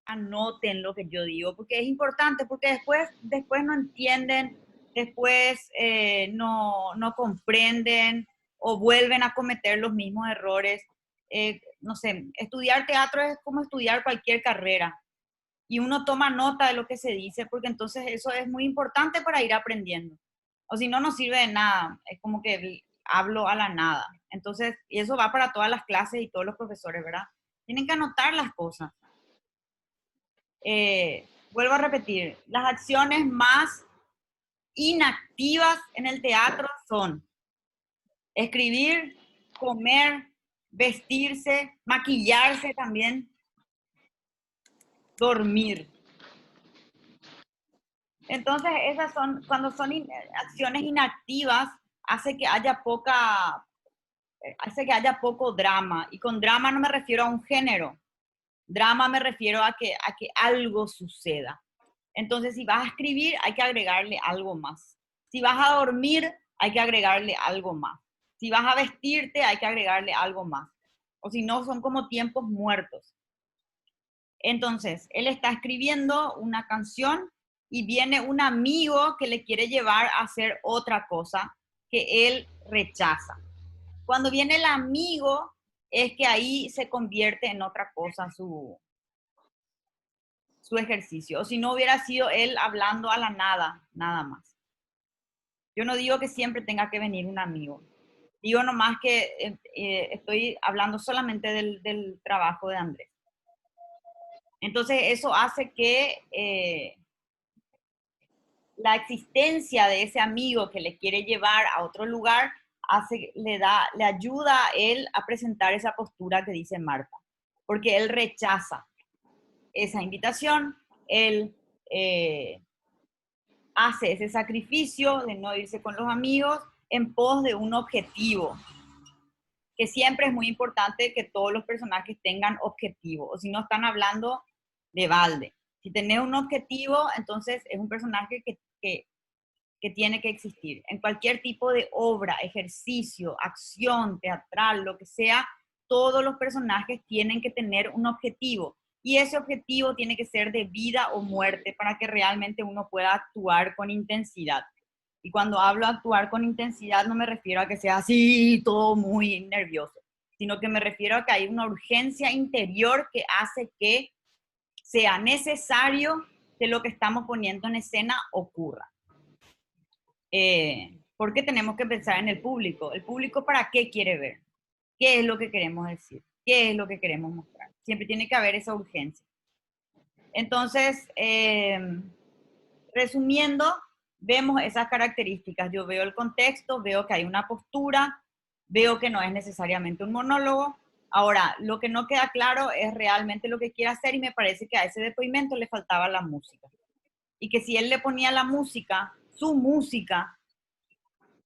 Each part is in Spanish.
anoten lo que yo digo, porque es importante, porque después no entienden, después no comprenden o vuelven a cometer los mismos errores. No sé, estudiar teatro es como estudiar cualquier carrera y uno toma nota de lo que se dice, porque entonces eso es muy importante para ir aprendiendo. O si no, no sirve de nada, es como que hablo a la nada. Entonces, y eso va para todas las clases y todos los profesores, ¿verdad? Tienen que anotar las cosas. Vuelvo a repetir, las acciones más inactivas en el teatro son escribir, comer, vestirse, maquillarse también, dormir. Entonces, esas son, cuando son acciones inactivas, hace que haya poco drama. Y con drama no me refiero a un género. Drama me refiero a que algo suceda. Entonces, si vas a escribir, hay que agregarle algo más. Si vas a dormir, hay que agregarle algo más. Si vas a vestirte, hay que agregarle algo más. O si no, son como tiempos muertos. Entonces, él está escribiendo una canción y viene un amigo que le quiere llevar a hacer otra cosa que él rechaza. Cuando viene el amigo, es que ahí se convierte en otra cosa su ejercicio. O si no hubiera sido él hablando a la nada, nada más. Yo no digo que siempre tenga que venir un amigo. Digo nomás que estoy hablando solamente del trabajo de Andrés. Entonces eso hace que la existencia de ese amigo que le quiere llevar a otro lugar le ayuda a él a presentar esa postura que dice Marta, porque él rechaza esa invitación, él hace ese sacrificio de no irse con los amigos en pos de un objetivo, que siempre es muy importante que todos los personajes tengan objetivo, o si no están hablando de balde. Si tenés un objetivo, entonces es un personaje que tiene que existir. En cualquier tipo de obra, ejercicio, acción, teatral, lo que sea, todos los personajes tienen que tener un objetivo. Y ese objetivo tiene que ser de vida o muerte para que realmente uno pueda actuar con intensidad. Y cuando hablo de actuar con intensidad no me refiero a que sea así, todo muy nervioso, sino que me refiero a que hay una urgencia interior que hace que sea necesario que lo que estamos poniendo en escena ocurra. Porque tenemos que pensar en el público. ¿El público para qué quiere ver? ¿Qué es lo que queremos decir? ¿Qué es lo que queremos mostrar? Siempre tiene que haber esa urgencia. Entonces, resumiendo, vemos esas características. Yo veo el contexto, veo que hay una postura, veo que no es necesariamente un monólogo. Ahora, lo que no queda claro es realmente lo que quiere hacer y me parece que a ese depoimento le faltaba la música. Y que si él le ponía la música, su música,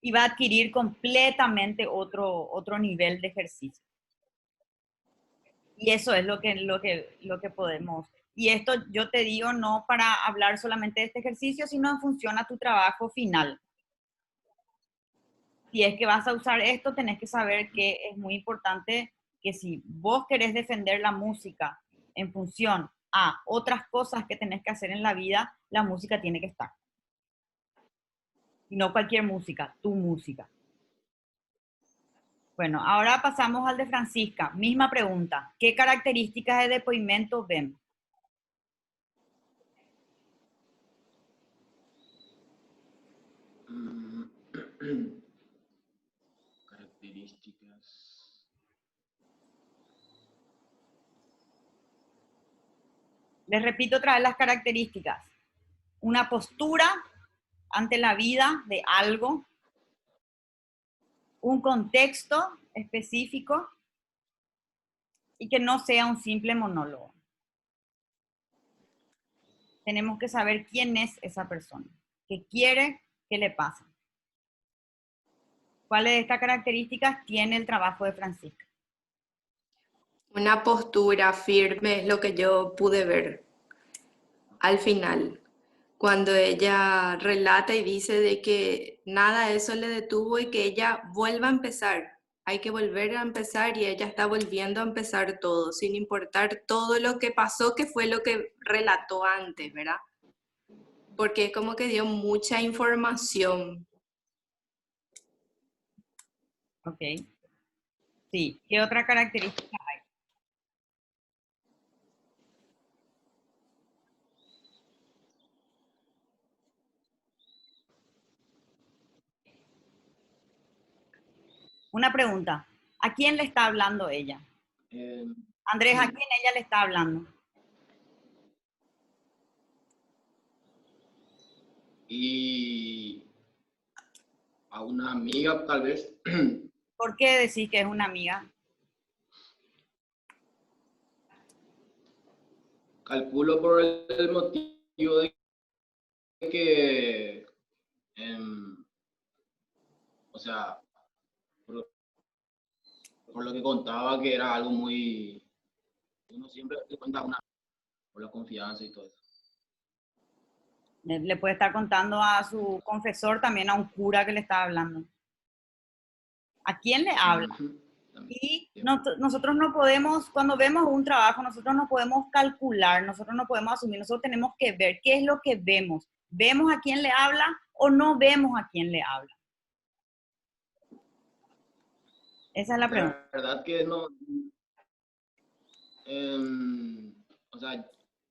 iba a adquirir completamente otro nivel de ejercicio. Y eso es lo que podemos. Y esto yo te digo no para hablar solamente de este ejercicio, sino en función a tu trabajo final. Si es que vas a usar esto, tenés que saber que es muy importante que si vos querés defender la música en función a otras cosas que tenés que hacer en la vida, la música tiene que estar. Y no cualquier música, tu música. Bueno, ahora pasamos al de Francisca. Misma pregunta. ¿Qué características de depoimento ven? Características. Les repito otra vez las características. Una postura ante la vida de algo, un contexto específico y que no sea un simple monólogo. Tenemos que saber quién es esa persona, qué quiere, qué le pasa. ¿Cuáles de estas características tiene el trabajo de Francisca? Una postura firme es lo que yo pude ver al final, cuando ella relata y dice de que nada de eso le detuvo y que ella vuelva a empezar. hay que volver a empezar y ella está volviendo a empezar todo, sin importar todo lo que pasó, que fue lo que relató antes, ¿verdad? Porque es como que dio mucha información. Ok. Sí. ¿Qué otra característica? Una pregunta. ¿A quién le está hablando ella? Eh, Andrés, ¿a quién ella le está hablando? y a una amiga, tal vez. ¿Por qué decís que es una amiga? Calculo por el motivo de que, o sea, por lo que contaba, que era algo muy, uno siempre le cuenta una, por la confianza y todo eso. Le puede estar contando a su confesor, también a un cura que le está hablando. ¿A quién le habla? Y nosotros no podemos, cuando vemos un trabajo, nosotros no podemos calcular, nosotros no podemos asumir, nosotros tenemos que ver qué es lo que vemos. ¿Vemos a quién le habla o no vemos a quién le habla? Esa es la pregunta. La verdad que no, o sea,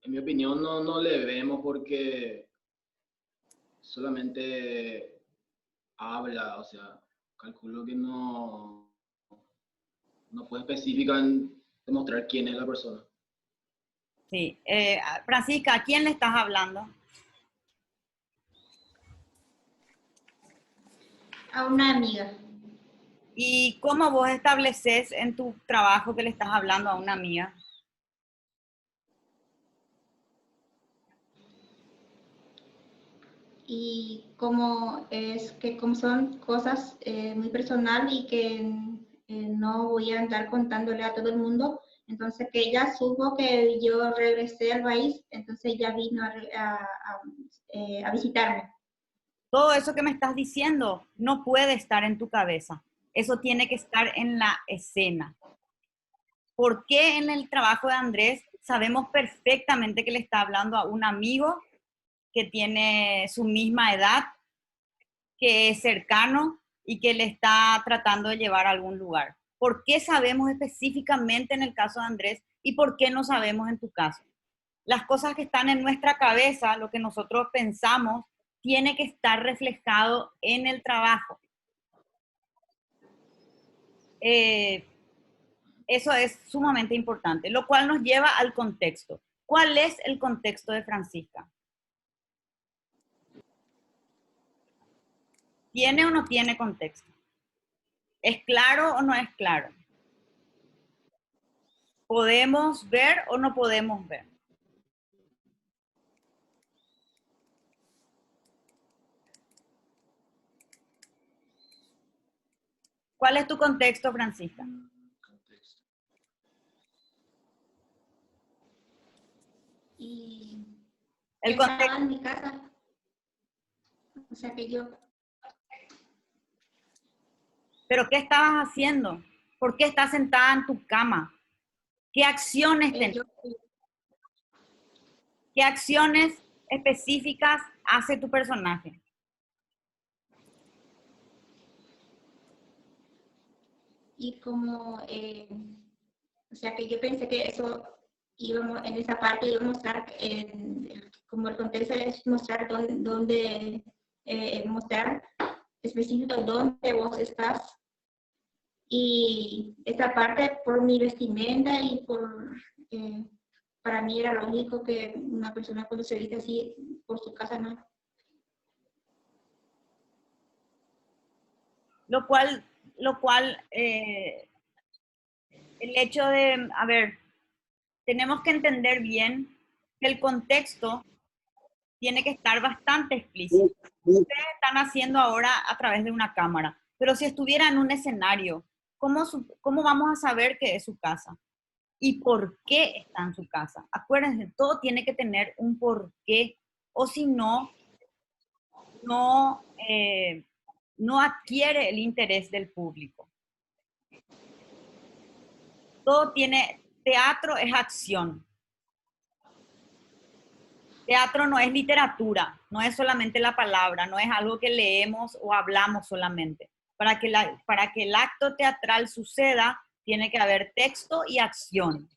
en mi opinión no le vemos porque solamente habla, o sea, calculo que no fue específica en demostrar quién es la persona. Sí. Francisca, ¿a quién le estás hablando? A una amiga. ¿Y cómo vos estableces en tu trabajo que le estás hablando a una amiga? Y como es que como son cosas muy personal y que no voy a andar contándole a todo el mundo, entonces que ella supo que yo regresé al país, entonces ella vino a visitarme. Todo eso que me estás diciendo no puede estar en tu cabeza. Eso tiene que estar en la escena. ¿Por qué en el trabajo de Andrés sabemos perfectamente que le está hablando a un amigo que tiene su misma edad, que es cercano y que le está tratando de llevar a algún lugar? ¿Por qué sabemos específicamente en el caso de Andrés y por qué no sabemos en tu caso? Las cosas que están en nuestra cabeza, lo que nosotros pensamos, tiene que estar reflejado en el trabajo. Eso es sumamente importante, lo cual nos lleva al contexto. ¿Cuál es el contexto de Francisca? ¿Tiene o no tiene contexto? ¿Es claro o no es claro? ¿Podemos ver o no podemos ver? ¿Cuál es tu contexto, Francisca? Y El estaba contexto. en mi casa, o sea que yo... ¿Pero qué estabas haciendo? ¿Por qué estás sentada en tu cama? ¿Qué acciones tenés? ¿Qué acciones específicas hace tu personaje? Y como, o sea que yo pensé que eso íbamos, en esa parte iba a mostrar, como el contexto es mostrar dónde mostrar específico dónde vos estás. Y esta parte por mi vestimenta y para mí era lógico que una persona cuando se viste así por su casa no. Lo cual el hecho de, a ver, tenemos que entender bien que el contexto tiene que estar bastante explícito. Ustedes están haciendo ahora a través de una cámara, pero si estuviera en un escenario, ¿cómo vamos a saber que es su casa? ¿Y por qué está en su casa? Acuérdense, todo tiene que tener un porqué, o si no, no adquiere el interés del público. Todo tiene, teatro es acción. Teatro no es literatura, no es solamente la palabra, no es algo que leemos o hablamos solamente. Para que el acto teatral suceda, tiene que haber texto y acción.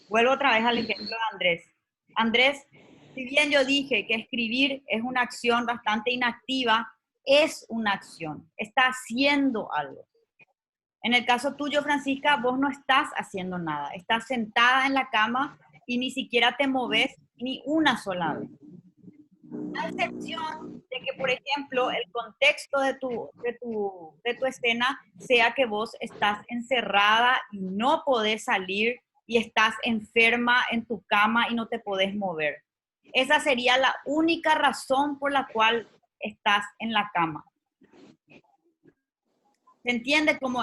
Vuelvo otra vez al ejemplo de Andrés. Andrés, si bien yo dije que escribir es una acción bastante inactiva, es una acción, está haciendo algo. En el caso tuyo, Francisca, vos no estás haciendo nada, estás sentada en la cama y ni siquiera te moves ni una sola vez. A excepción de que, por ejemplo, el contexto de tu escena sea que vos estás encerrada y no podés salir y estás enferma en tu cama y no te podés mover. Esa sería la única razón por la cual estás en la cama. ¿Se entiende cómo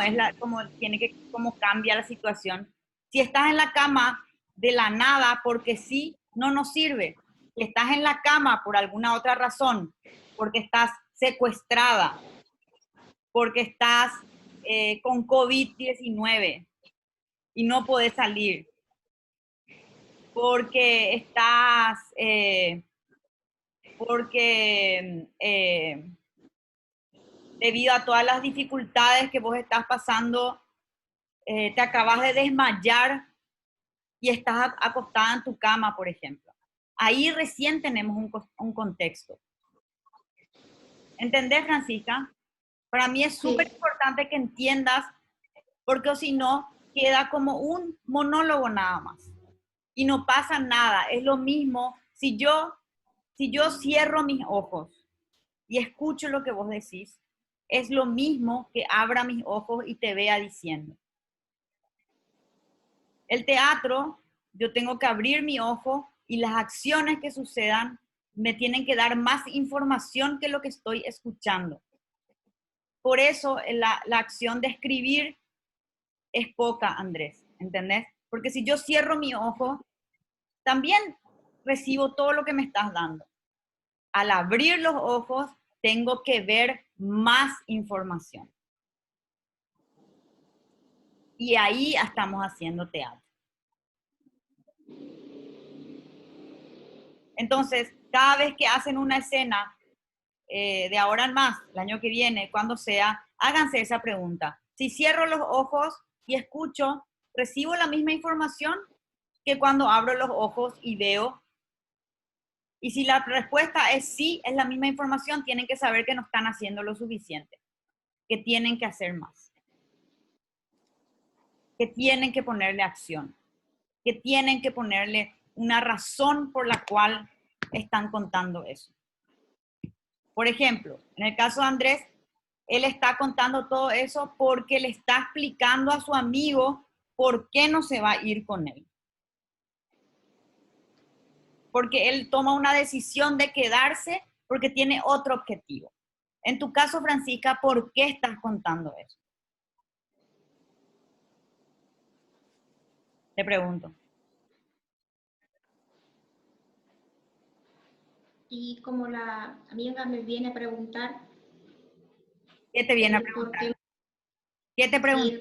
cómo cambia la situación? Si estás en la cama de la nada porque sí, no nos sirve. Si estás en la cama por alguna otra razón, porque estás secuestrada, porque estás con COVID-19 y no podés salir, porque estás, debido a todas las dificultades que vos estás pasando, te acabas de desmayar y estás acostada en tu cama, por ejemplo. Ahí recién tenemos un contexto. ¿Entendés, Francisca? Para mí es súper importante que entiendas, porque si no, queda como un monólogo nada más. Y no pasa nada. Es lo mismo si yo cierro mis ojos y escucho lo que vos decís, es lo mismo que abra mis ojos y te vea diciendo. El teatro, yo tengo que abrir mi ojo y las acciones que sucedan me tienen que dar más información que lo que estoy escuchando. Por eso la acción de escribir es poca, Andrés, ¿entendés? Porque si yo cierro mi ojo, también recibo todo lo que me estás dando. Al abrir los ojos, tengo que ver más información. Y ahí estamos haciendo teatro. Entonces, cada vez que hacen una escena, de ahora en más, el año que viene, cuando sea, háganse esa pregunta. Si cierro los ojos y escucho, ¿recibo la misma información que cuando abro los ojos y veo? Y si la respuesta es sí, es la misma información, tienen que saber que no están haciendo lo suficiente, que tienen que hacer más, que tienen que ponerle acción, que tienen que ponerle una razón por la cual están contando eso. Por ejemplo, en el caso de Andrés, él está contando todo eso porque le está explicando a su amigo por qué no se va a ir con él. Porque él toma una decisión de quedarse porque tiene otro objetivo. En tu caso, Francisca, ¿por qué estás contando eso? Te pregunto. Y como la amiga me viene a preguntar. ¿Qué te viene a preguntar? ¿Qué te pregunta?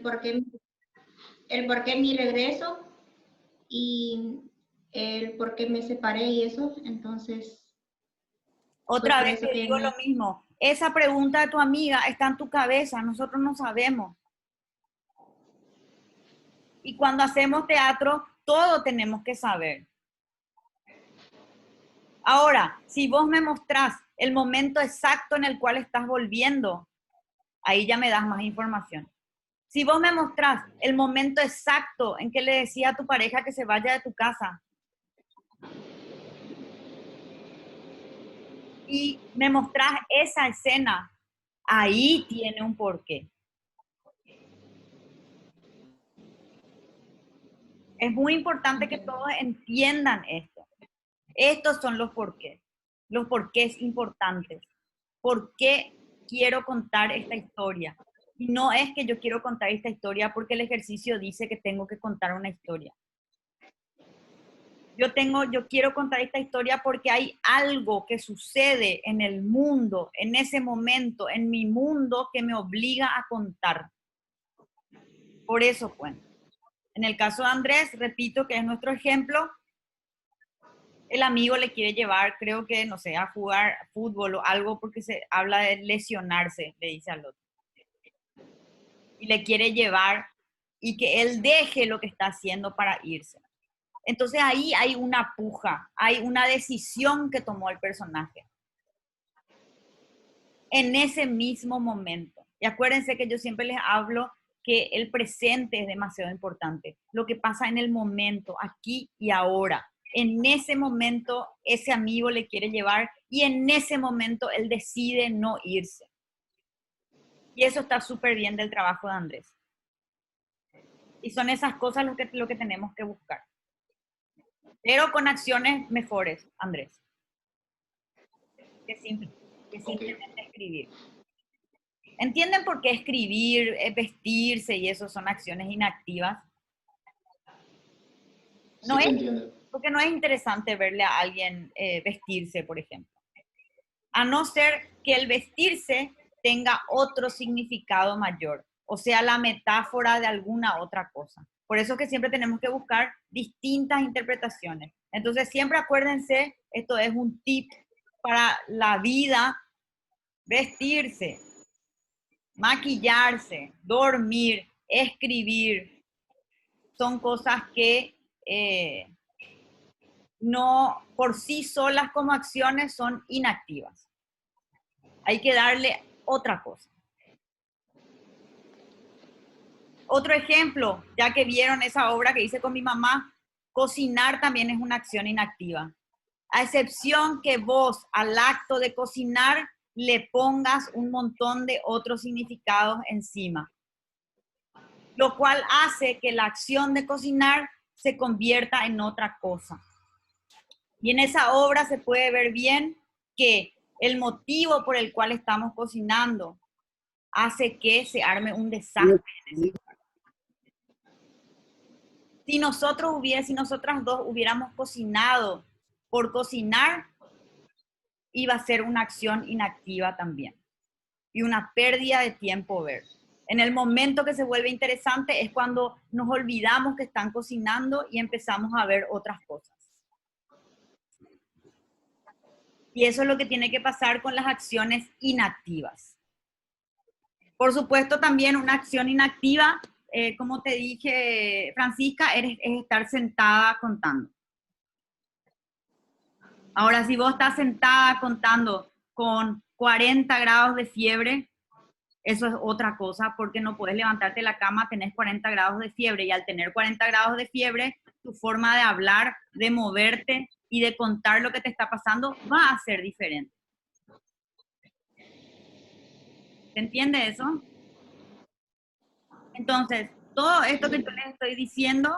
El por qué mi regreso y el por qué me separé y eso, entonces. Otra vez te digo lo mismo. Esa pregunta de tu amiga está en tu cabeza, nosotros no sabemos. Y cuando hacemos teatro, todo tenemos que saber. Ahora, si vos me mostrás el momento exacto en el cual estás volviendo, ahí ya me das más información. Si vos me mostrás el momento exacto en que le decía a tu pareja que se vaya de tu casa y me mostrás esa escena, ahí tiene un porqué. Es muy importante que todos entiendan esto. Estos son los porqués importantes. ¿Por qué quiero contar esta historia? Y no es que yo quiero contar esta historia porque el ejercicio dice que tengo que contar una historia. Yo quiero contar esta historia porque hay algo que sucede en el mundo, en ese momento, en mi mundo, que me obliga a contar. Por eso, pues, en el caso de Andrés, repito que es nuestro ejemplo, el amigo le quiere llevar, creo que, no sé, a jugar fútbol o algo porque se habla de lesionarse, le dice al otro. Y le quiere llevar y que él deje lo que está haciendo para irse. Entonces ahí hay una puja, hay una decisión que tomó el personaje. En ese mismo momento. Y acuérdense que yo siempre les hablo que el presente es demasiado importante. Lo que pasa en el momento, aquí y ahora. En ese momento ese amigo le quiere llevar y en ese momento él decide no irse. Y eso está súper bien del trabajo de Andrés. Y son esas cosas lo que tenemos que buscar. Pero con acciones mejores, Andrés. Que simplemente escribir. ¿Entienden por qué escribir, vestirse y eso son acciones inactivas? No Sí, es, entiendo. porque no es interesante verle a alguien vestirse, por ejemplo. A no ser que el vestirse tenga otro significado mayor, o sea, la metáfora de alguna otra cosa. Por eso que siempre tenemos que buscar distintas interpretaciones. Entonces, siempre acuérdense, esto es un tip para la vida, vestirse, maquillarse, dormir, escribir, son cosas que no por sí solas como acciones son inactivas. Hay que darle otra cosa. Otro ejemplo, ya que vieron esa obra que hice con mi mamá, cocinar también es una acción inactiva. A excepción que vos al acto de cocinar le pongas un montón de otros significados encima, lo cual hace que la acción de cocinar se convierta en otra cosa. Y en esa obra se puede ver bien que el motivo por el cual estamos cocinando hace que se arme un desastre en ese lugar. Si nosotras dos hubiéramos cocinado por cocinar, iba a ser una acción inactiva también. Y una pérdida de tiempo ver. En el momento que se vuelve interesante es cuando nos olvidamos que están cocinando y empezamos a ver otras cosas. Y eso es lo que tiene que pasar con las acciones inactivas. Por supuesto, también una acción inactiva, como te dije, Francisca, es estar sentada contando. Ahora, si vos estás sentada contando con 40 grados de fiebre, eso es otra cosa, porque no puedes levantarte de la cama, tenés 40 grados de fiebre, y al tener 40 grados de fiebre, tu forma de hablar, de moverte y de contar lo que te está pasando va a ser diferente. ¿Se entiende eso? Entonces, todo esto que yo les estoy diciendo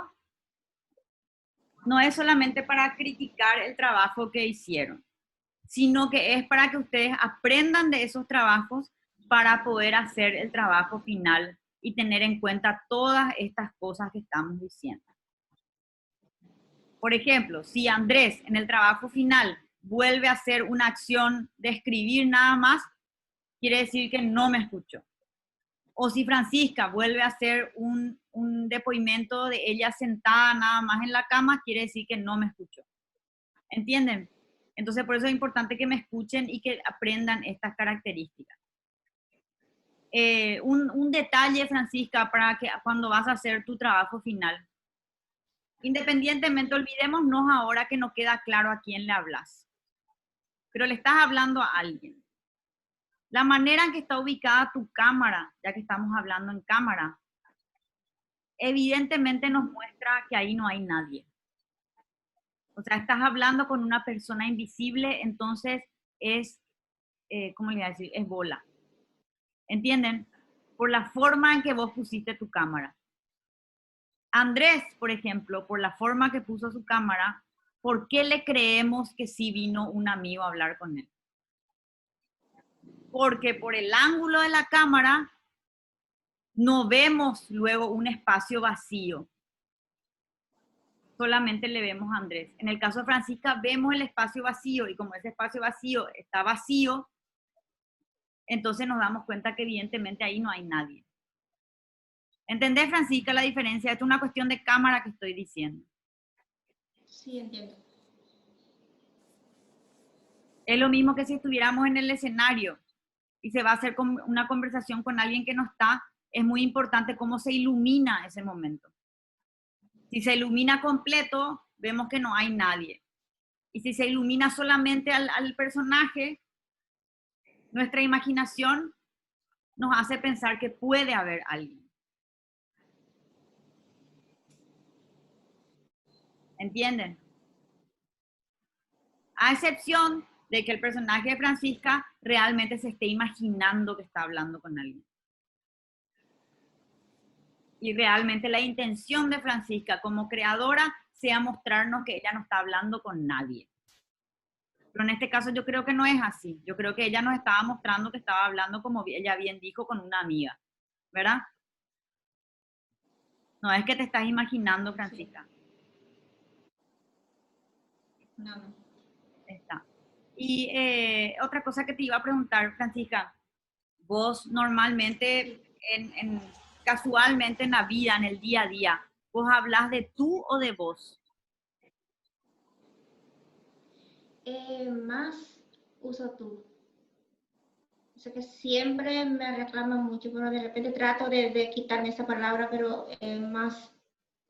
no es solamente para criticar el trabajo que hicieron, sino que es para que ustedes aprendan de esos trabajos para poder hacer el trabajo final y tener en cuenta todas estas cosas que estamos diciendo. Por ejemplo, si Andrés en el trabajo final vuelve a hacer una acción de escribir nada más, quiere decir que no me escuchó. O si Francisca vuelve a hacer un depoimento de ella sentada nada más en la cama, quiere decir que no me escuchó. ¿Entienden? Entonces, por eso es importante que me escuchen y que aprendan estas características. Un detalle, Francisca, para que cuando vas a hacer tu trabajo final. Independientemente, olvidémonos ahora que no queda claro a quién le hablas. Pero le estás hablando a alguien. La manera en que está ubicada tu cámara, ya que estamos hablando en cámara, evidentemente nos muestra que ahí no hay nadie. O sea, estás hablando con una persona invisible, entonces es, ¿cómo le voy a decir? Es bola. ¿Entienden? Por la forma en que vos pusiste tu cámara. Andrés, por ejemplo, por la forma que puso su cámara, ¿por qué le creemos que sí vino un amigo a hablar con él? Porque por el ángulo de la cámara no vemos luego un espacio vacío. Solamente le vemos a Andrés. En el caso de Francisca vemos el espacio vacío y como ese espacio vacío está vacío, entonces nos damos cuenta que evidentemente ahí no hay nadie. ¿Entendés, Francisca, la diferencia? Esto es una cuestión de cámara que estoy diciendo. Sí, entiendo. Es lo mismo que si estuviéramos en el escenario y se va a hacer una conversación con alguien que no está, es muy importante cómo se ilumina ese momento. Si se ilumina completo, vemos que no hay nadie. Y si se ilumina solamente al personaje, nuestra imaginación nos hace pensar que puede haber alguien. ¿Entienden? A excepción de que el personaje de Francisca realmente se esté imaginando que está hablando con alguien. Y realmente la intención de Francisca como creadora sea mostrarnos que ella no está hablando con nadie. Pero en este caso yo creo que no es así. Yo creo que ella nos estaba mostrando que estaba hablando, como ella bien dijo, con una amiga. ¿Verdad? No es que te estás imaginando, Francisca. No, no. Está. Y otra cosa que te iba a preguntar, Francisca, vos normalmente, casualmente en la vida, en el día a día, ¿vos hablas de tú o de vos? Más uso tú. O sea que siempre me reclaman mucho, pero de repente trato de quitarme esa palabra, pero más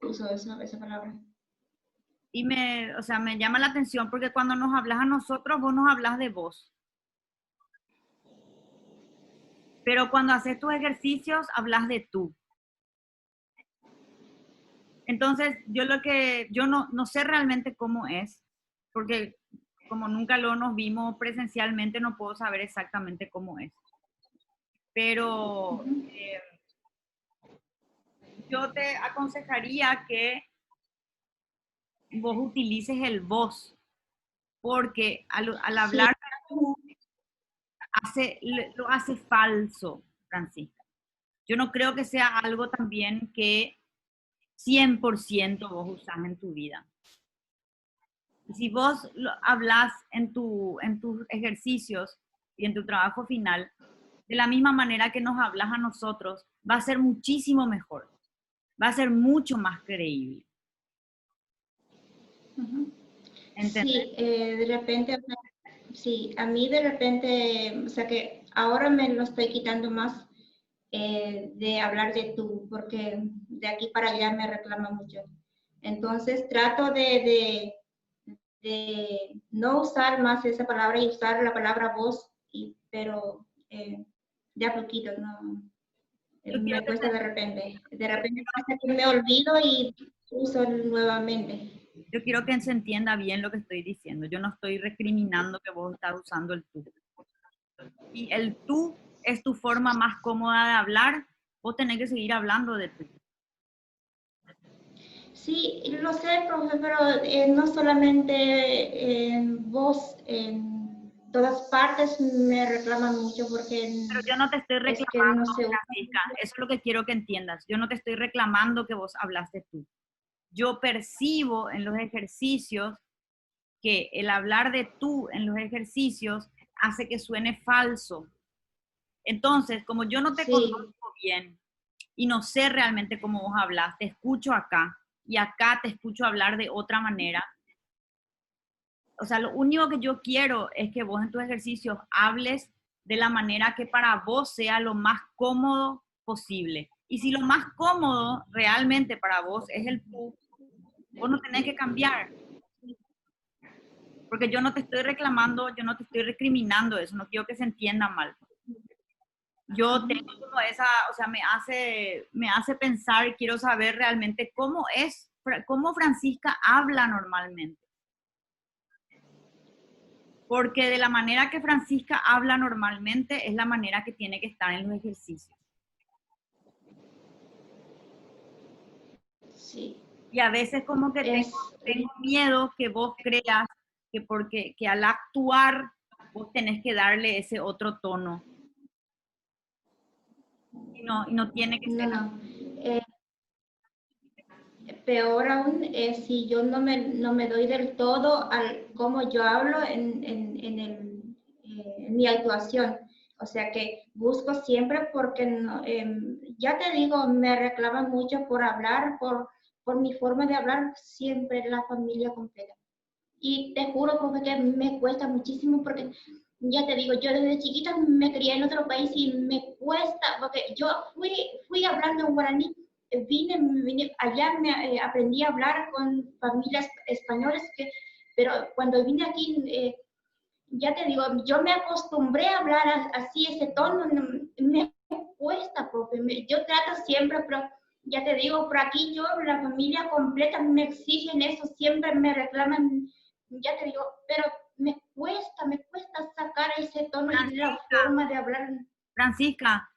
uso esa palabra. Y me llama la atención porque cuando nos hablas a nosotros, vos nos hablas de vos. Pero cuando haces tus ejercicios, hablas de tú. Entonces, yo no sé realmente cómo es, porque como nunca nos vimos presencialmente, no puedo saber exactamente cómo es. Pero yo te aconsejaría que vos utilices el vos, porque al hablar de tú, lo hace falso, Francisca. Yo no creo que sea algo también que 100% vos usás en tu vida. Y si vos hablas en tus ejercicios y en tu trabajo final, de la misma manera que nos hablas a nosotros, va a ser muchísimo mejor. Va a ser mucho más creíble. ¿Entendés? Sí, de repente, sí, a mí de repente, o sea que ahora me lo estoy quitando más de hablar de tú, porque de aquí para allá me reclama mucho. Entonces trato de no usar más esa palabra y usar la palabra vos, pero de a poquito, no, me cuesta de repente. De repente pasa que me olvido y uso nuevamente. Yo quiero que se entienda bien lo que estoy diciendo. Yo no estoy recriminando que vos estás usando el tú. Y el tú es tu forma más cómoda de hablar, vos tenés que seguir hablando de tú. Sí, lo sé, profe, pero no solamente en vos, en todas partes me reclaman mucho porque Pero yo no te estoy es que reclamando, no se usa. Francisca. Eso es lo que quiero que entiendas. Yo no te estoy reclamando que vos hablaste tú. Yo percibo en los ejercicios que el hablar de tú en los ejercicios hace que suene falso. Entonces, como yo no te Sí, conozco bien y no sé realmente cómo vos hablas, te escucho acá y acá te escucho hablar de otra manera. O sea, lo único que yo quiero es que vos en tus ejercicios hables de la manera que para vos sea lo más cómodo posible. Y si lo más cómodo realmente para vos es el tú, vos no tenés que cambiar. Porque yo no te estoy reclamando, yo no te estoy recriminando eso, no quiero que se entienda mal. Yo tengo como esa, o sea, me hace pensar, quiero saber realmente cómo Francisca habla normalmente. Porque de la manera que Francisca habla normalmente es la manera que tiene que estar en los ejercicios. sí. Y a veces como que tengo miedo que vos creas que al actuar vos tenés que darle ese otro tono. Y no tiene que ser. No. Peor aún es si yo no me doy del todo al cómo yo hablo en mi actuación. O sea que busco siempre porque, ya te digo, me reclaman mucho por hablar, por mi forma de hablar, siempre la familia completa. Y te juro, profe, que me cuesta muchísimo porque, ya te digo, yo desde chiquita me crié en otro país y me cuesta, porque yo fui hablando en guaraní, vine allá, aprendí a hablar con familias españolas, pero cuando vine aquí, ya te digo, yo me acostumbré a hablar así, ese tono, me cuesta, profe, yo trato siempre, pero ya te digo, por aquí yo, la familia completa me exigen eso, siempre me reclaman, ya te digo, pero me cuesta sacar ese tono y la forma de hablar. Francisca,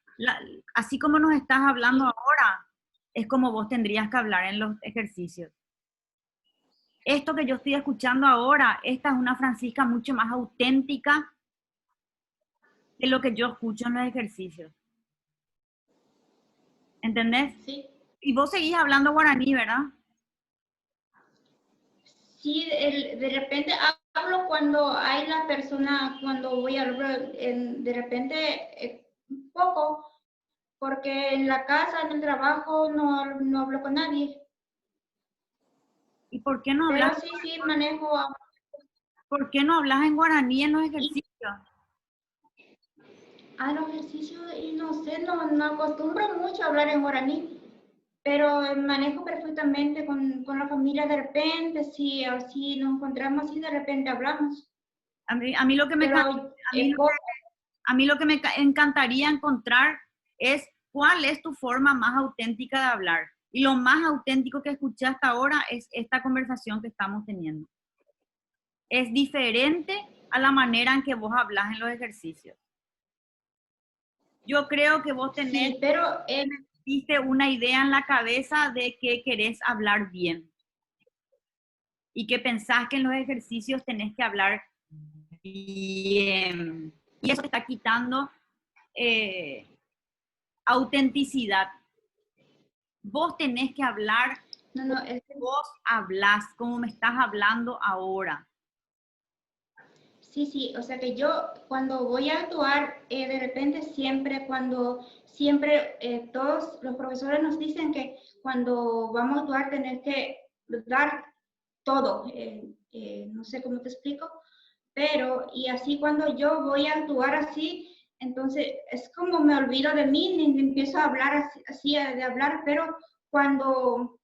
así como nos estás hablando ahora, es como vos tendrías que hablar en los ejercicios. Esto que yo estoy escuchando ahora, esta es una Francisca mucho más auténtica que lo que yo escucho en los ejercicios. ¿Entendés? Sí. Y vos seguís hablando guaraní, ¿verdad? Sí, de repente hablo cuando hay la persona, cuando voy a hablar, de repente poco, porque en la casa, en el trabajo, no hablo con nadie. ¿Y por qué no Pero hablas? sí, manejo. ¿Por qué no hablas en guaraní en los ejercicios? A los ejercicios, y no sé, no acostumbro mucho a hablar en guaraní, pero manejo perfectamente con la familia de repente, si nos encontramos así, de repente hablamos. A mí lo que me, Pero poco. a mí lo que me encantaría encontrar es cuál es tu forma más auténtica de hablar. Y lo más auténtico que escuché hasta ahora es esta conversación que estamos teniendo. Es diferente a la manera en que vos hablas en los ejercicios. Yo creo que vos tenés Sí, pero una idea en la cabeza de que querés hablar bien y que pensás que en los ejercicios tenés que hablar bien. Y eso te está quitando autenticidad. Vos tenés que hablar como vos hablás, como me estás hablando ahora. Sí, o sea que yo cuando voy a actuar, de repente siempre, todos los profesores nos dicen que cuando vamos a actuar tenés que dar todo, no sé cómo te explico, pero y así cuando yo voy a actuar así, entonces es como me olvido de mí, ni empiezo a hablar así de hablar, pero cuando,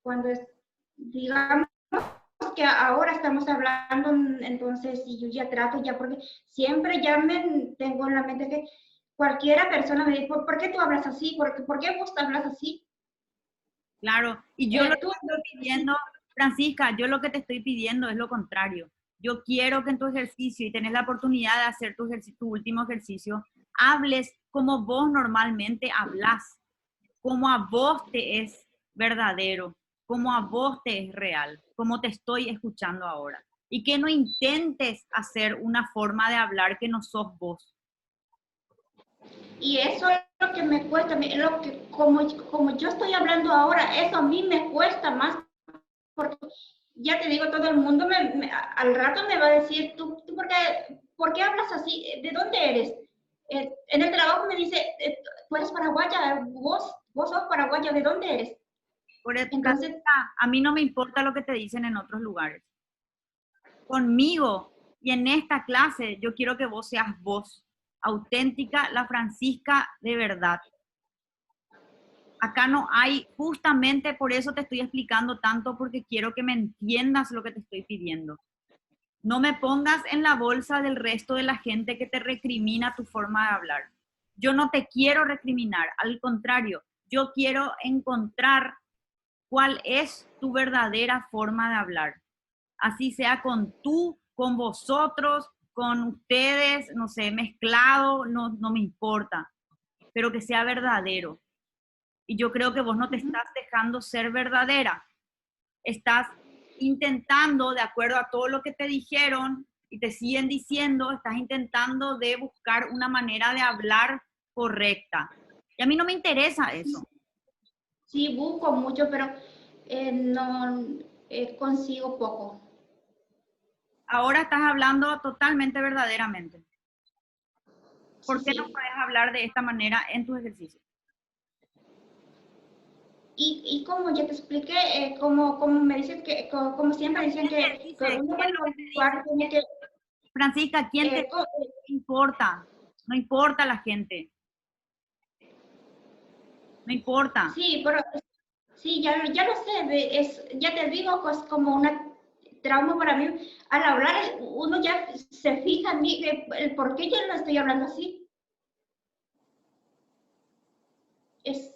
cuando digamos, que ahora estamos hablando, entonces, y yo ya trato, ya porque siempre ya me tengo en la mente que cualquiera persona me dice, ¿por qué tú hablas así? ¿Por qué vos hablas así? Claro, y yo lo que Tú, te estoy pidiendo, Francisca, yo lo que te estoy pidiendo es lo contrario. Yo quiero que en tu ejercicio, y tenés la oportunidad de hacer tu último ejercicio, hables como vos normalmente hablas, como a vos te es verdadero, como a vos te es real, como te estoy escuchando ahora. Y que no intentes hacer una forma de hablar que no sos vos. y eso es lo que me cuesta, lo que, como yo estoy hablando ahora, eso a mí me cuesta más, porque ya te digo, todo el mundo al rato me va a decir, ¿tú por qué hablas así? ¿De dónde eres? En el trabajo me dice, tú eres paraguaya, vos sos paraguaya, ¿de dónde eres? Entonces, a mí no me importa lo que te dicen en otros lugares. Conmigo y en esta clase yo quiero que vos seas vos, auténtica, la Francisca de verdad. Acá no hay, justamente por eso te estoy explicando tanto, porque quiero que me entiendas lo que te estoy pidiendo. No me pongas en la bolsa del resto de la gente que te recrimina tu forma de hablar. Yo no te quiero recriminar, al contrario, yo quiero encontrar cuál es tu verdadera forma de hablar. Así sea con tú, con vosotros, con ustedes, no sé, mezclado, no me importa, pero que sea verdadero. Y yo creo que vos no te estás dejando ser verdadera. Estás intentando, de acuerdo a todo lo que te dijeron y te siguen diciendo, estás intentando de buscar una manera de hablar correcta. Y a mí no me interesa eso. Sí, busco mucho, pero no consigo poco. Ahora estás hablando totalmente verdaderamente. ¿Por Sí, qué no sí. puedes hablar de esta manera en tus ejercicios? Y como ya te expliqué, como me dicen que, como siempre dicen ¿Quién te que dice? uno ¿Quién para lo que te jugar dice? tiene que, Francisca, ¿quién te co- importa? No importa la gente, no importa. sí, pero sí, ya lo sé, ya te digo, pues como una trauma para mí. Al hablar, uno ya se fija en mí, el por qué yo no estoy hablando así. Es,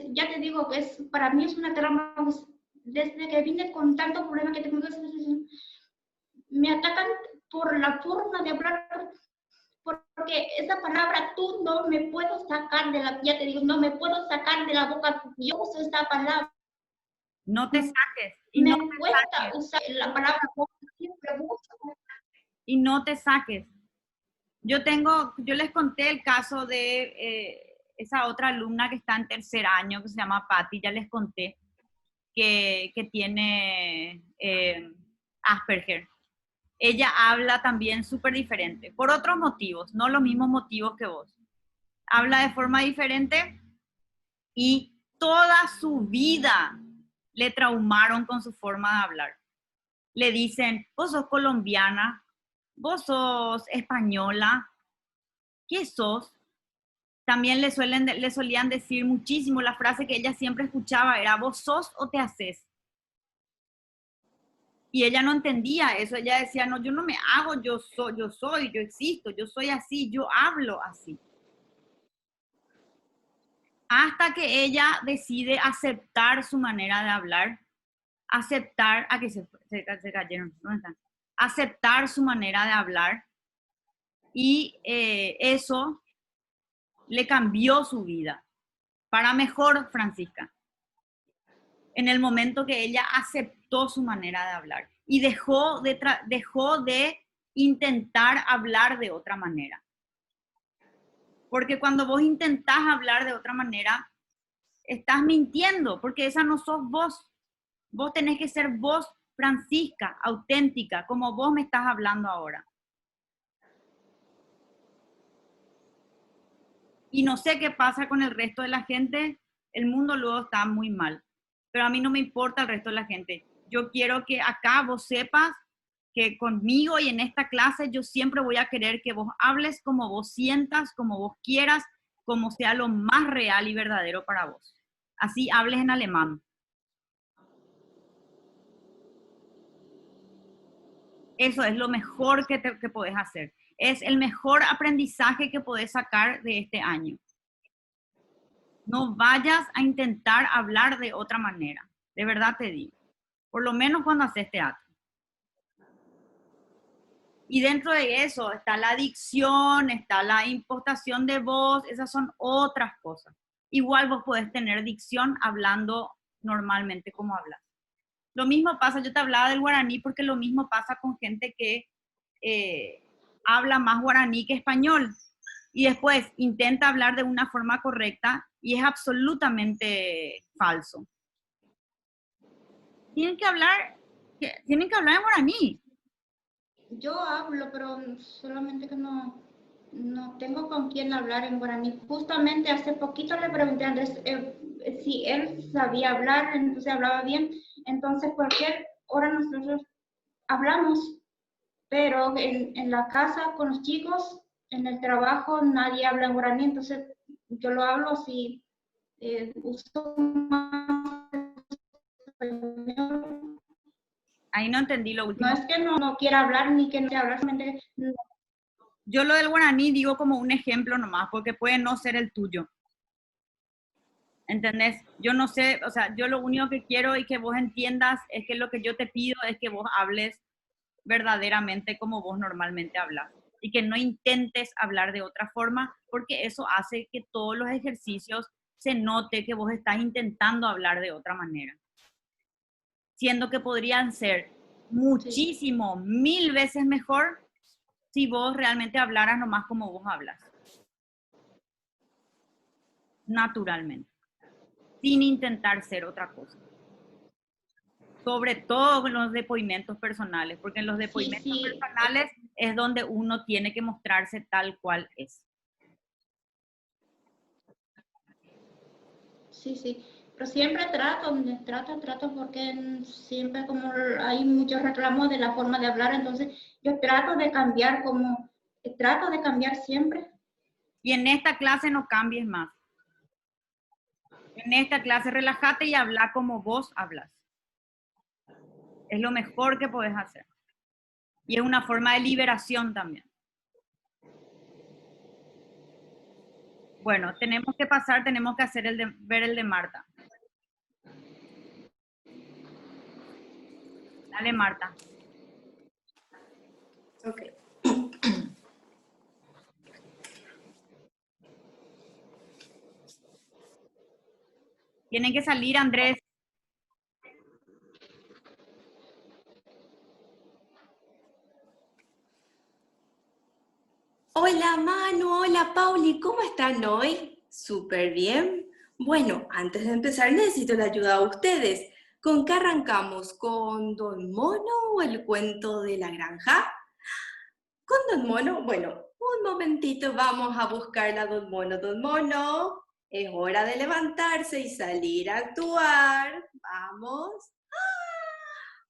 ya te digo, para mí es una trauma, pues, desde que vine con tanto problema que tengo, me atacan por la forma de hablar, porque esa palabra tú no me puedo sacar de la, ya te digo, no me puedo sacar de la boca, yo uso esta palabra. No te saques y no Me te cuesta saques usar la palabra siempre mucho. y no te saques. Yo les conté el caso de esa otra alumna que está en tercer año, que se llama Patty, ya les conté, que tiene Asperger. Ella habla también súper diferente, por otros motivos, no los mismos motivos que vos. Habla de forma diferente y toda su vida le traumaron con su forma de hablar. Le dicen, vos sos colombiana, vos sos española, ¿qué sos? También le solían decir muchísimo, la frase que ella siempre escuchaba era, vos sos o te haces. Y ella no entendía eso, ella decía, no, yo no me hago, yo existo, yo soy así, yo hablo así. Hasta que ella decide aceptar su manera de hablar, aceptar, se cayeron, ¿dónde están? Aceptar su manera de hablar y eso le cambió su vida. Para mejor, Francisca, en el momento que ella aceptó su manera de hablar y dejó de intentar hablar de otra manera. Porque cuando vos intentás hablar de otra manera, estás mintiendo, porque esa no sos vos. Vos tenés que ser vos, Francisca, auténtica, como vos me estás hablando ahora. Y no sé qué pasa con el resto de la gente, el mundo luego está muy mal. Pero a mí no me importa el resto de la gente. Yo quiero que acá vos sepas que conmigo y en esta clase yo siempre voy a querer que vos hables como vos sientas, como vos quieras, como sea lo más real y verdadero para vos. Así hables en alemán. Eso es lo mejor que podés hacer. Es el mejor aprendizaje que podés sacar de este año. No vayas a intentar hablar de otra manera. De verdad te digo. Por lo menos cuando haces teatro. Y dentro de eso está la dicción, está la impostación de voz, esas son otras cosas. Igual vos podés tener dicción hablando normalmente como hablas. Lo mismo pasa, yo te hablaba del guaraní porque lo mismo pasa con gente que habla más guaraní que español y después intenta hablar de una forma correcta y es absolutamente falso. Tienen que hablar, tienen que hablar en guaraní. Yo hablo, pero solamente que no tengo con quién hablar en guaraní. Justamente hace poquito le pregunté a Andrés si él sabía hablar, entonces hablaba bien. Entonces, cualquier hora nosotros hablamos, pero en la casa con los chicos, en el trabajo, nadie habla en guaraní, entonces yo lo hablo así, uso más español. Ahí no entendí lo No último. es que no quiera hablar ni que no quiera hablar, solamente Yo lo del guaraní digo como un ejemplo nomás, porque puede no ser el tuyo. ¿Entendés? Yo no sé, o sea, yo lo único que quiero y que vos entiendas es que lo que yo te pido es que vos hables verdaderamente como vos normalmente hablas y que no intentes hablar de otra forma, porque eso hace que todos los ejercicios se note que vos estás intentando hablar de otra manera. Siendo que podrían ser sí. muchísimo, 1000 veces mejor si vos realmente hablaras nomás como vos hablas, naturalmente, sin intentar ser otra cosa. Sobre todo en los depoimentos personales, porque en los Sí, depoimentos sí, personales es donde uno tiene que mostrarse tal cual es. Sí, sí. Pero siempre trato porque siempre como hay muchos reclamos de la forma de hablar, entonces yo trato de cambiar trato de cambiar siempre. Y en esta clase no cambies más. En esta clase relájate y habla como vos hablas. Es lo mejor que podés hacer. Y es una forma de liberación también. Bueno, tenemos que pasar, tenemos que hacer ver el de Marta. Dale, Marta. Ok. Tienen que salir, Andrés. Hola Manu, hola Pauli, ¿cómo están hoy? Súper bien. Bueno, antes de empezar necesito la ayuda de ustedes. ¿Con qué arrancamos? ¿Con Don Mono o el cuento de la granja? ¿Con Don Mono? Bueno, un momentito, vamos a buscar a Don Mono. Don Mono, es hora de levantarse y salir a actuar. Vamos.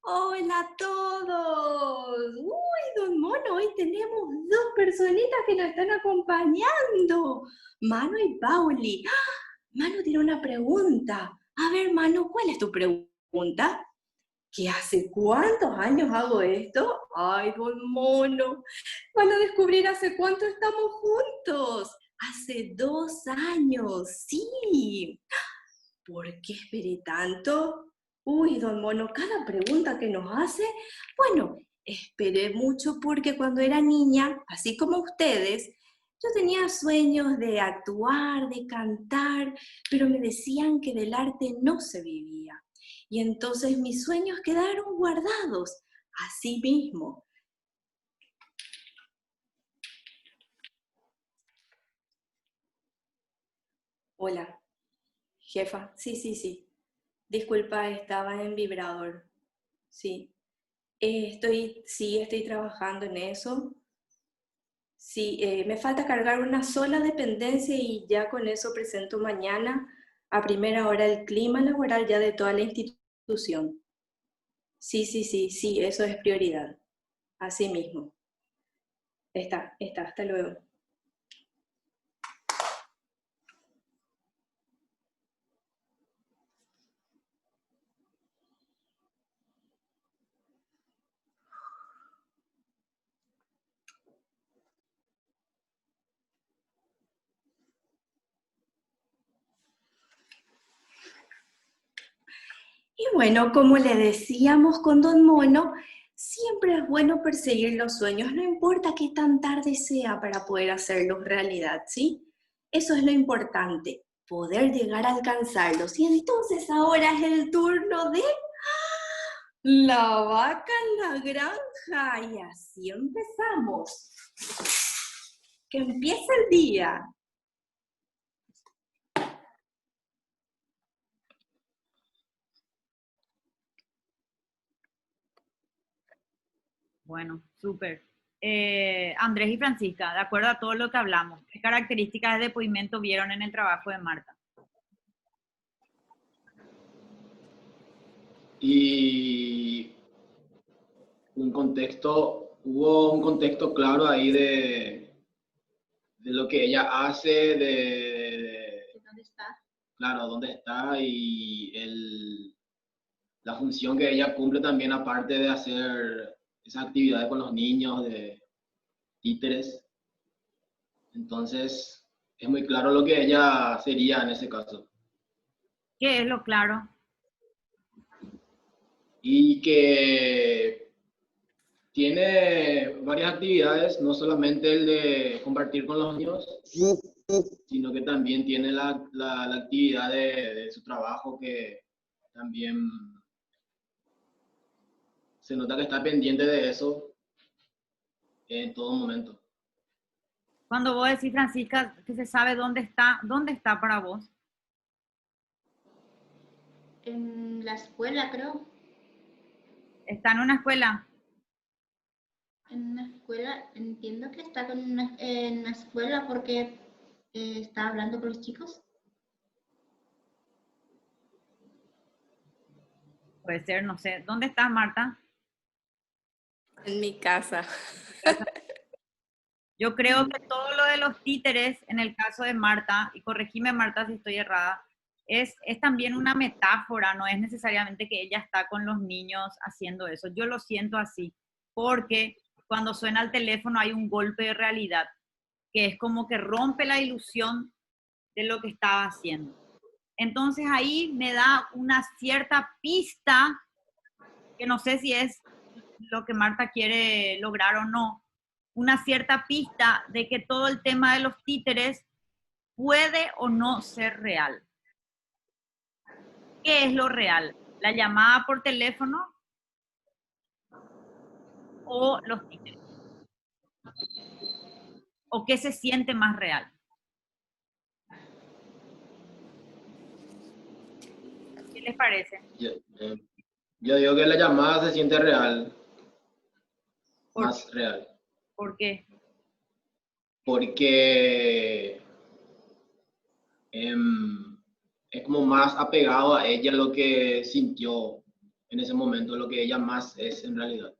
Hola a todos. Uy, Don Mono, hoy tenemos dos personitas que nos están acompañando. Manu y Pauli. ¡Ah! Manu tiene una pregunta. A ver, Manu, ¿cuál es tu pregunta? ¿Que hace cuántos años hago esto? Ay, Don Mono, van a descubrir hace cuánto estamos juntos. Hace 2 años, sí. ¿Por qué esperé tanto? Uy, Don Mono, cada pregunta que nos hace, bueno, esperé mucho porque cuando era niña, así como ustedes, yo tenía sueños de actuar, de cantar, pero me decían que del arte no se vivía. Y entonces mis sueños quedaron guardados, así mismo. Hola, jefa. Sí, sí, sí. Disculpa, estaba en vibrador. Sí. Sí, estoy trabajando en eso. Sí, me falta cargar una sola dependencia y ya con eso presento mañana a primera hora el clima laboral ya de toda la institución. Sí, sí, sí, sí, eso es prioridad. Así mismo. Hasta luego. Y bueno, como le decíamos con Don Mono, siempre es bueno perseguir los sueños, no importa qué tan tarde sea para poder hacerlos realidad, ¿sí? Eso es lo importante, poder llegar a alcanzarlos. Y entonces ahora es el turno de la vaca en la granja. Y así empezamos. Que empiece el día. Bueno, súper. Andrés y Francisca, de acuerdo a todo lo que hablamos, ¿qué características de depósito vieron en el trabajo de Marta? Y hubo un contexto claro ahí de lo que ella hace, ¿Dónde está? claro, dónde está y la función que ella cumple también, aparte de hacer esas actividades con los niños, de títeres. Entonces, es muy claro lo que ella sería en ese caso. ¿Qué es lo claro? Y que tiene varias actividades, no solamente el de compartir con los niños, sino que también tiene la actividad de su trabajo, que también se nota que está pendiente de eso en todo momento. Cuando vos decís, Francisca, que se sabe dónde está para vos? En la escuela, creo. ¿Está en una escuela? En una escuela, entiendo que está en una escuela porque está hablando con los chicos. Puede ser, no sé. ¿Dónde estás, Marta? En mi casa. Yo creo que todo lo de los títeres, en el caso de Marta, y corregime Marta si estoy errada, es también una metáfora, no es necesariamente que ella está con los niños haciendo eso. Yo lo siento así, porque cuando suena el teléfono hay un golpe de realidad, que es como que rompe la ilusión de lo que estaba haciendo. Entonces ahí me da una cierta pista, que no sé si es lo que Marta quiere lograr o no, una cierta pista de que todo el tema de los títeres puede o no ser real. ¿Qué es lo real? ¿La llamada por teléfono o los títeres? ¿O qué se siente más real? ¿Qué les parece? Yo digo que la llamada se siente real, ¿Por, más real, ¿por qué? porque es como más apegado a ella lo que sintió en ese momento, lo que ella más es en realidad,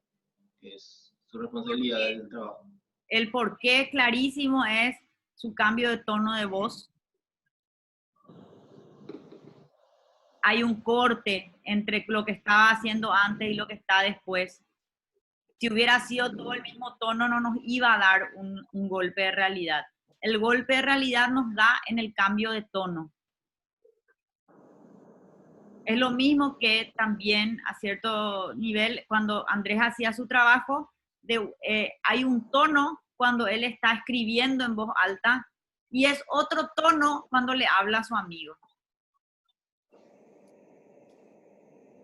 que es su responsabilidad del trabajo. El por qué clarísimo es su cambio de tono de voz. Hay un corte entre lo que estaba haciendo antes y lo que está después. Si hubiera sido todo el mismo tono, no nos iba a dar un golpe de realidad. El golpe de realidad nos da en el cambio de tono. Es lo mismo que también a cierto nivel, cuando Andrés hacía su trabajo, hay un tono cuando él está escribiendo en voz alta y es otro tono cuando le habla a su amigo.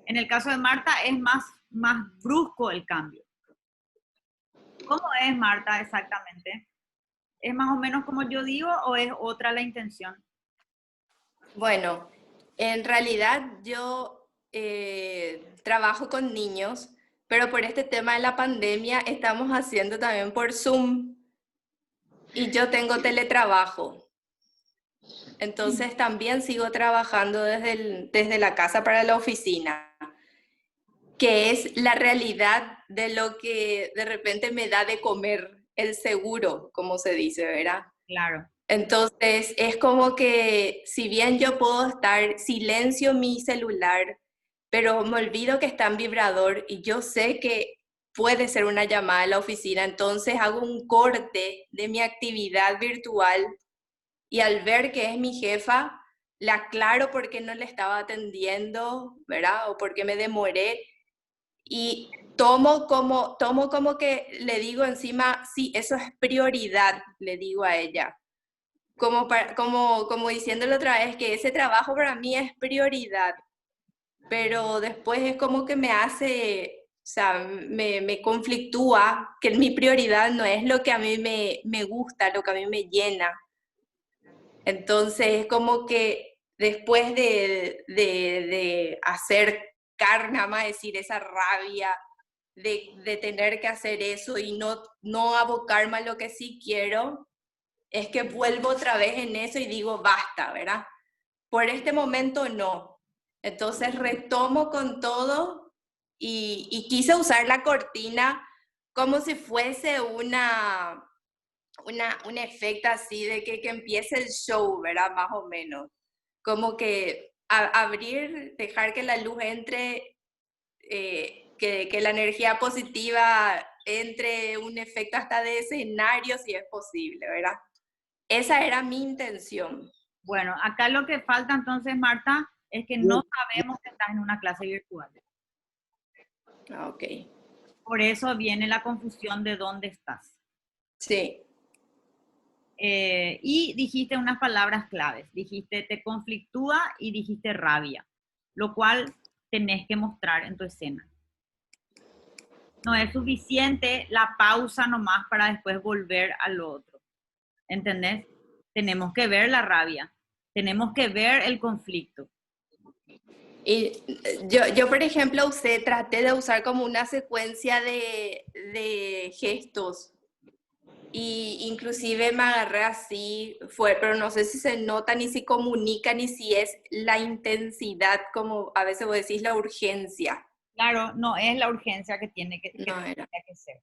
En el caso de Marta es más brusco el cambio. ¿Cómo es, Marta, exactamente? ¿Es más o menos como yo digo o es otra la intención? Bueno, en realidad yo trabajo con niños, pero por este tema de la pandemia estamos haciendo también por Zoom y yo tengo teletrabajo. Entonces también sigo trabajando desde la casa para la oficina, que es la realidad de lo que de repente me da de comer, el seguro, como se dice, ¿verdad? Claro. Entonces, es como que si bien yo puedo estar, silencio mi celular, pero me olvido que está en vibrador y yo sé que puede ser una llamada a la oficina, entonces hago un corte de mi actividad virtual y al ver que es mi jefa, le aclaro por qué no le estaba atendiendo, ¿verdad? O por qué me demoré y tomo como que le digo encima, sí, eso es prioridad, le digo a ella. Como diciéndole otra vez que ese trabajo para mí es prioridad, pero después es como que me hace, o sea, me conflictúa que mi prioridad no es lo que a mí me gusta, lo que a mí me llena. Entonces es como que después de hacer carne, vamos a decir, esa rabia de tener que hacer eso y no abocarme a lo que sí quiero, es que vuelvo otra vez en eso y digo, basta, ¿verdad? Por este momento no. Entonces retomo con todo y quise usar la cortina como si fuese un efecto así de que empiece el show, ¿verdad? Más o menos. Como que abrir, dejar que la luz entre, que la energía positiva entre un efecto hasta de escenario si es posible, ¿verdad? Esa era mi intención. Bueno, acá lo que falta entonces, Marta, es que no sabemos que estás en una clase virtual. Ok. Por eso viene la confusión de dónde estás. Sí. Y dijiste unas palabras claves. Dijiste te conflictúa y dijiste rabia, lo cual tenés que mostrar en tu escena. No es suficiente la pausa nomás para después volver al otro. ¿Entendés? Tenemos que ver la rabia. Tenemos que ver el conflicto. Y yo por ejemplo, traté de usar como una secuencia de gestos. Y inclusive me agarré así, pero no sé si se nota, ni si comunica, ni si es la intensidad, como a veces vos decís, la urgencia. Claro, no es la urgencia que No era. tenía que ser.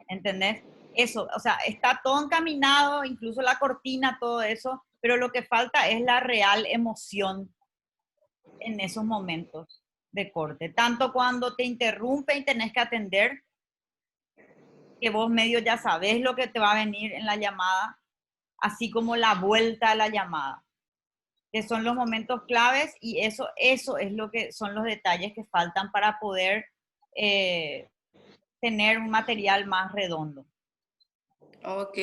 ¿Entendés? Eso, o sea, está todo encaminado, incluso la cortina, todo eso, pero lo que falta es la real emoción en esos momentos de corte. Tanto cuando te interrumpe y tenés que atender, que vos medio ya sabés lo que te va a venir en la llamada, así como la vuelta a la llamada, que son los momentos claves y eso es lo que son los detalles que faltan para poder tener un material más redondo. Ok,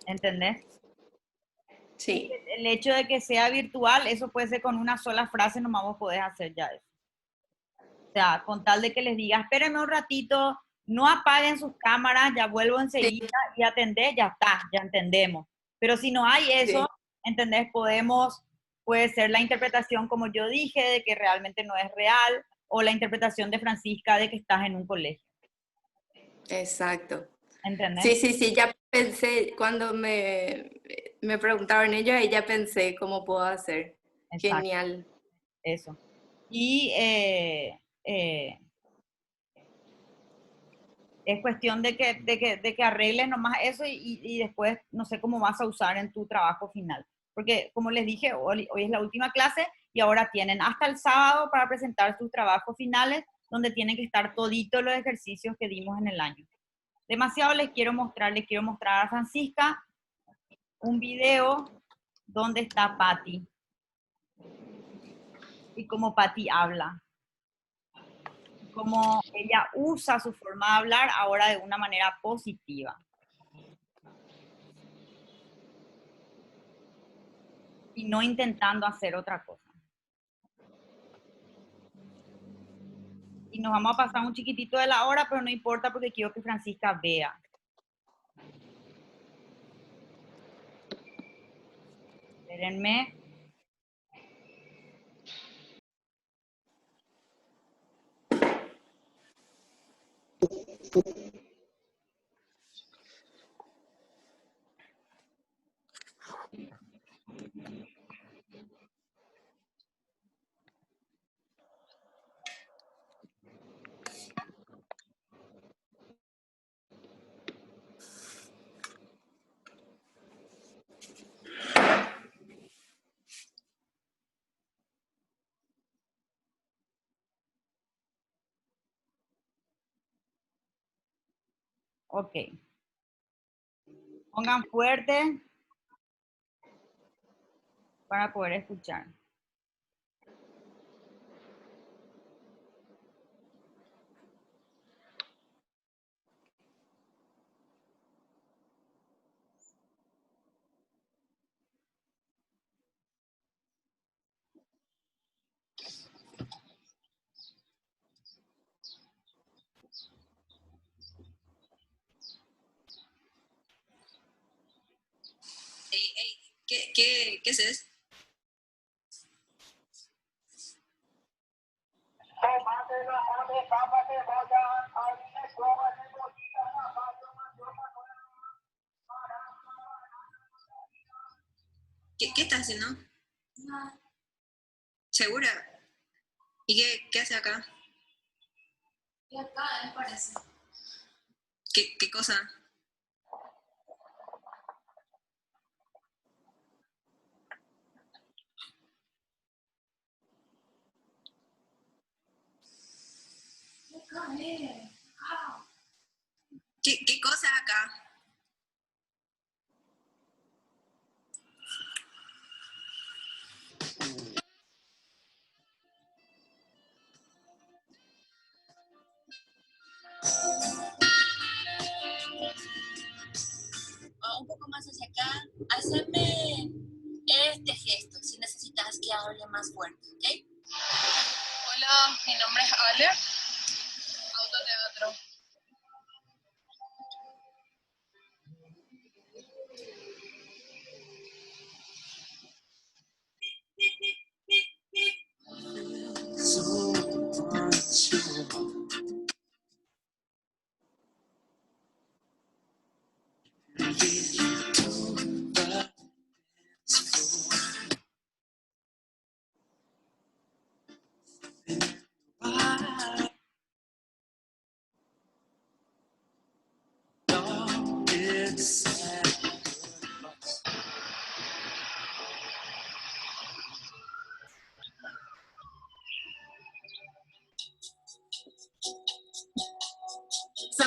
¿Entendés? sí. El hecho de que sea virtual, eso puede ser con una sola frase, nomás vos podés hacer ya eso. O sea, con tal de que les diga, espérenme un ratito, no apaguen sus cámaras, ya vuelvo enseguida y atendés, ya está, ya entendemos. Pero si no hay eso, Sí. ¿entendés? Puede ser la interpretación, como yo dije, de que realmente no es real, o la interpretación de Francisca de que estás en un colegio. Exacto. ¿Entendés? Sí, ya pensé, cuando me preguntaron ellos, ahí ya pensé cómo puedo hacer. Exacto, Genial. eso. Y es cuestión de que arregles nomás eso y después no sé cómo vas a usar en tu trabajo final. Porque como les dije, hoy es la última clase y ahora tienen hasta el sábado para presentar sus trabajos finales, donde tienen que estar toditos los ejercicios que dimos en el año. Demasiado les quiero mostrar a Francisca un video donde está Patti y cómo Patti habla. Cómo ella usa su forma de hablar ahora de una manera positiva. Y no intentando hacer otra cosa. Y nos vamos a pasar un chiquitito de la hora, pero no importa porque quiero que Francisca vea. Espérenme. Ok. Pongan fuerte para poder escuchar. ¿Qué es eso? ¿Qué estás haciendo? ¿Segura? ¿Y qué hace acá? Y acá, me parece. ¿Qué cosa? Acá, acá. ¿Qué cosa acá? Un poco más hacia acá. Haceme este gesto si necesitas que hable más fuerte, ¿ok? Hola, mi nombre es Ale. Autoteatro. Se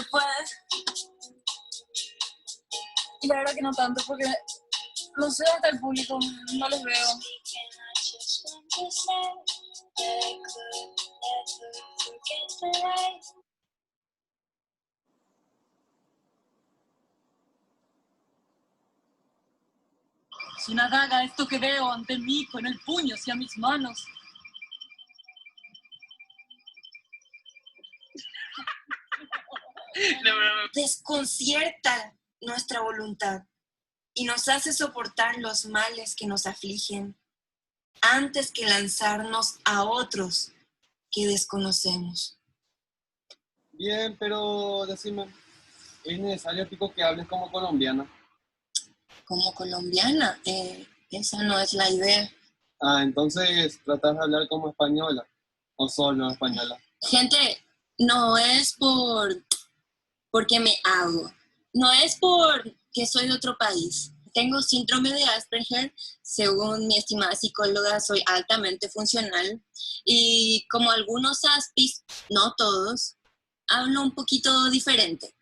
puede. Y la verdad que no tanto, porque no sé, hasta el público no les veo. Es una daga esto que veo ante mí con el puño hacia mis manos. Desconcierta nuestra voluntad y nos hace soportar los males que nos afligen antes que lanzarnos a otros que desconocemos. Bien, pero decime, ¿es necesario, Pico, que hables como colombiana? Como colombiana, esa no es la idea. Ah, entonces tratas de hablar como española, o solo española. Gente, no es porque me hago, no es porque soy de otro país. Tengo síndrome de Asperger, según mi estimada psicóloga, soy altamente funcional y como algunos aspis, no todos, hablo un poquito diferente.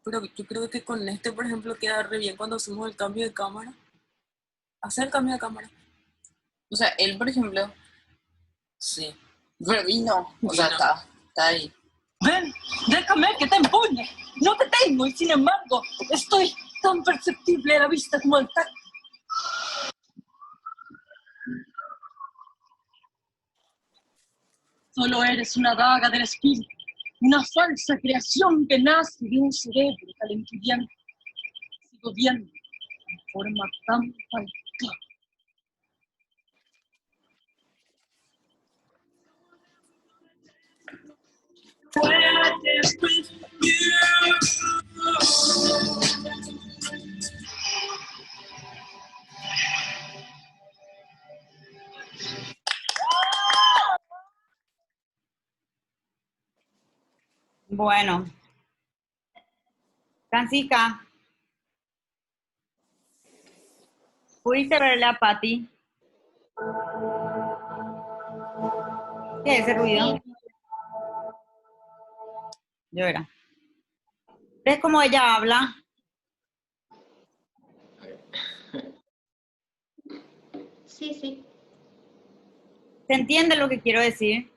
Pero yo creo que con este, por ejemplo, queda re bien cuando hacemos el cambio de cámara. Hacer el cambio de cámara. O sea, él, por ejemplo, sí. Pero vino, o sea, está ahí. Ven, déjame que te empuñe. No te tengo y sin embargo estoy tan perceptible a la vista como al tacto. Solo eres una daga del espíritu, una falsa creación que nace de un cerebro calenturiento. Sigo viendo en forma tan palpable. Bueno, Francisca, ¿pudiste verle a Patty? ¿Qué es ese ruido? Yo era. ¿Ves cómo ella habla? Sí, sí. ¿Se entiende lo que quiero decir?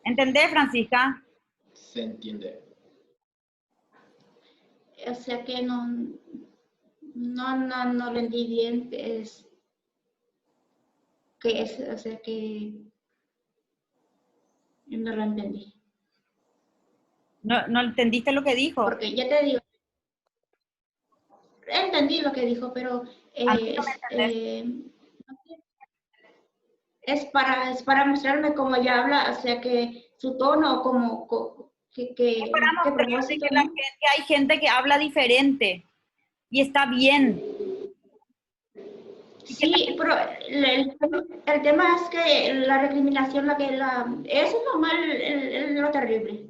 ¿Entendés, Francisca? Se entiende. O sea que no lo entendí bien. O sea que no lo entendí. ¿No entendiste lo que dijo? Porque ya te digo, entendí lo que dijo, pero es para mostrarme cómo ella habla, o sea que su tono, qué propósito, ¿no? Hay gente que habla diferente y está bien. Sí, pero el tema es que la recriminación, eso es lo terrible.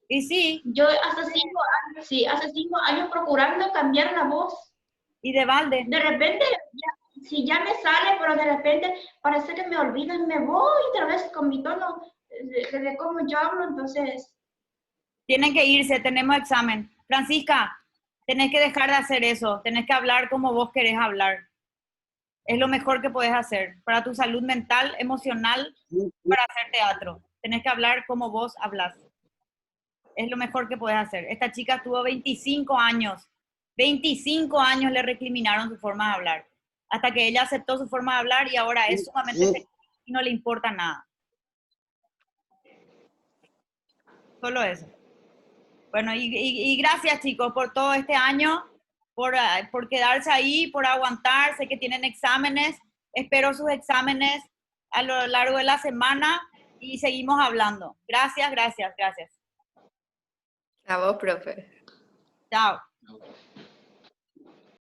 Y sí. Yo hace 5 años procurando cambiar la voz. Y de balde. De repente, ya me sale, pero de repente parece que me olvido y me voy otra vez con mi tono de cómo yo hablo, entonces... Tienen que irse, tenemos examen. Francisca, tenés que dejar de hacer eso, tenés que hablar como vos querés hablar. Es lo mejor que podés hacer para tu salud mental, emocional, para hacer teatro. Tenés que hablar como vos hablas. Es lo mejor que podés hacer. Esta chica tuvo 25 años. 25 años le recriminaron su forma de hablar. Hasta que ella aceptó su forma de hablar y ahora es sumamente feliz y no le importa nada. Solo eso. Bueno, y gracias, chicos, por todo este año, por quedarse ahí, por aguantar. Sé que tienen exámenes. Espero sus exámenes a lo largo de la semana y seguimos hablando. Gracias, gracias, gracias. A vos, profe. Chao. Ok.